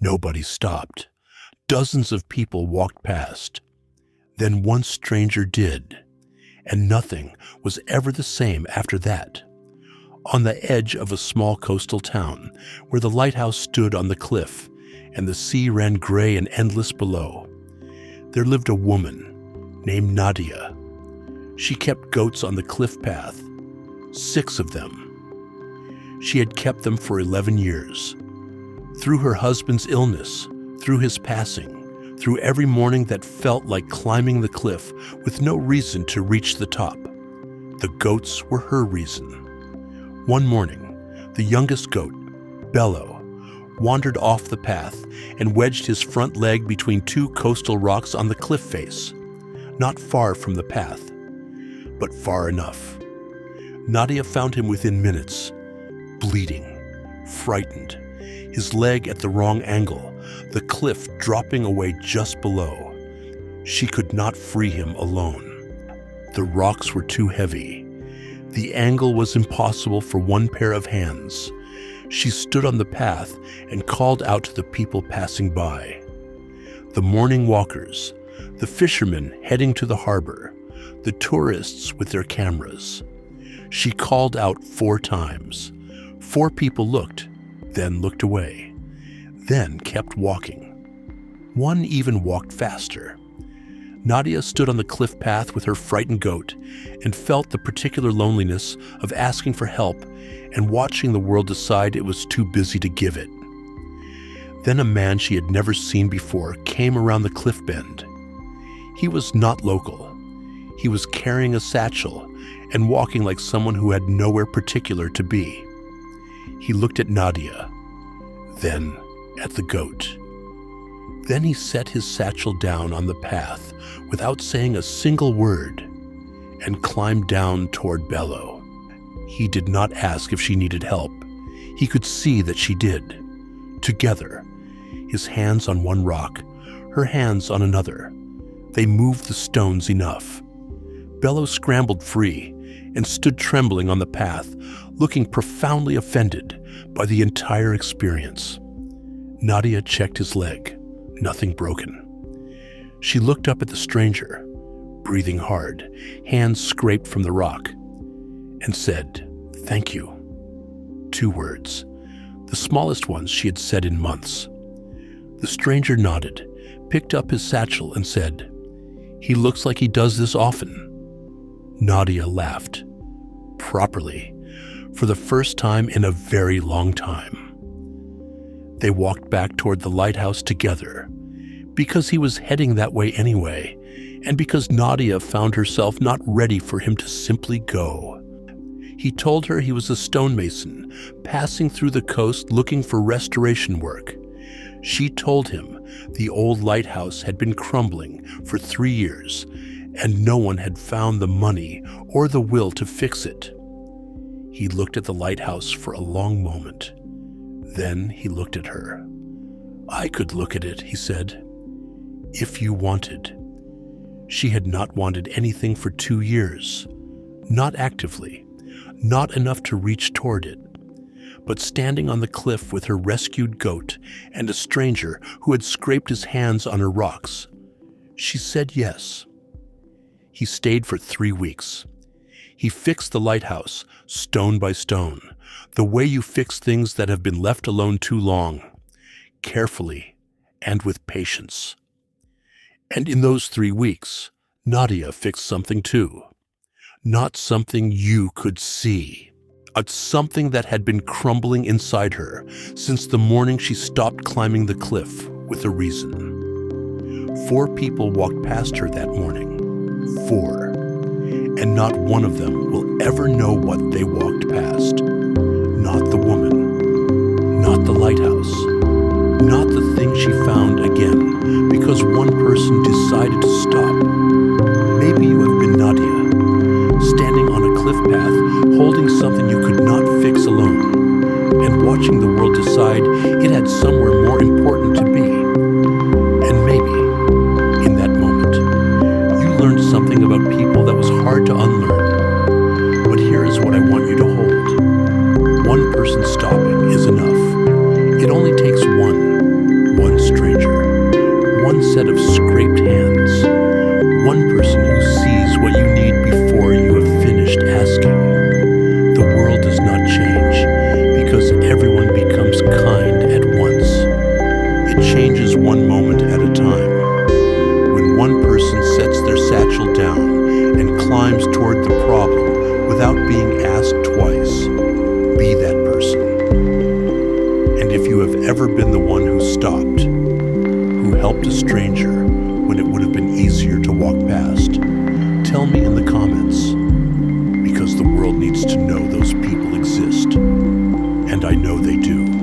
Nobody stopped. Dozens of people walked past. Then one stranger did, and nothing was ever the same after that. On the edge of a small coastal town, where the lighthouse stood on the cliff and the sea ran gray and endless below, there lived a woman named Nadia. She kept goats on the cliff path, 6 of them. She had kept them for 11 years. Through her husband's illness, through his passing, through every morning that felt like climbing the cliff with no reason to reach the top, the goats were her reason. One morning, the youngest goat, Bello, wandered off the path and wedged his front leg between 2 coastal rocks on the cliff face, not far from the path, but far enough. Nadia found him within minutes, bleeding, frightened, his leg at the wrong angle, the cliff dropping away just below. She could not free him alone. The rocks were too heavy. The angle was impossible for one pair of hands. She stood on the path and called out to the people passing by. The morning walkers, the fishermen heading to the harbor, the tourists with their cameras. She called out 4 times. 4 people looked, then looked away, then kept walking. One even walked faster. Nadia stood on the cliff path with her frightened goat and felt the particular loneliness of asking for help and watching the world decide it was too busy to give it. Then a man she had never seen before came around the cliff bend. He was not local. He was carrying a satchel and walking like someone who had nowhere particular to be. He looked at Nadia, then at the goat. Then he set his satchel down on the path without saying a single word and climbed down toward Bello. He did not ask if she needed help. He could see that she did. Together, his hands on one rock, her hands on another, they moved the stones enough. Bello scrambled free and stood trembling on the path, looking profoundly offended by the entire experience. Nadia checked his leg. Nothing broken. She looked up at the stranger, breathing hard, hands scraped from the rock, and said, "Thank you." 2 words, the smallest ones she had said in months. The stranger nodded, picked up his satchel, and said, "He looks like he does this often." Nadia laughed, properly, for the first time in a very long time. They walked back toward the lighthouse together, because he was heading that way anyway, and because Nadia found herself not ready for him to simply go. He told her he was a stonemason, passing through the coast looking for restoration work. She told him the old lighthouse had been crumbling for 3 years, and no one had found the money or the will to fix it. He looked at the lighthouse for a long moment. Then he looked at her. "I could look at it," he said, "if you wanted." She had not wanted anything for 2 years. Not actively, not enough to reach toward it. But standing on the cliff with her rescued goat and a stranger who had scraped his hands on her rocks, she said yes. He stayed for 3 weeks. He fixed the lighthouse, stone by stone, the way you fix things that have been left alone too long, carefully and with patience. And in those 3 weeks, Nadia fixed something too. Not something you could see, but something that had been crumbling inside her since the morning she stopped climbing the cliff with a reason. 4 people walked past her that morning. 4. And not one of them will ever know what they walked past. Not the woman, not the lighthouse, not the thing she found again because one person decided to stop. Maybe you have been Nadia, standing on a cliff path, holding something you could not fix alone, and watching the world decide it had somewhere more important to be. And maybe, in that moment, you learned something about people that was hard to unlearn. But here is what I want you to hold. One person stopping is enough. It only takes one one set of scraped hands, one person who sees what you need before you have finished asking. The world does not change because everyone becomes kind at once. It changes one moment at a time. When one person sets their satchel down and climbs toward the problem without being asked twice, be that person. And if you have ever been the one who stopped, who helped a stranger when it would have been easier to walk past, tell me in the comments, because the world needs to know those people exist, and I know they do.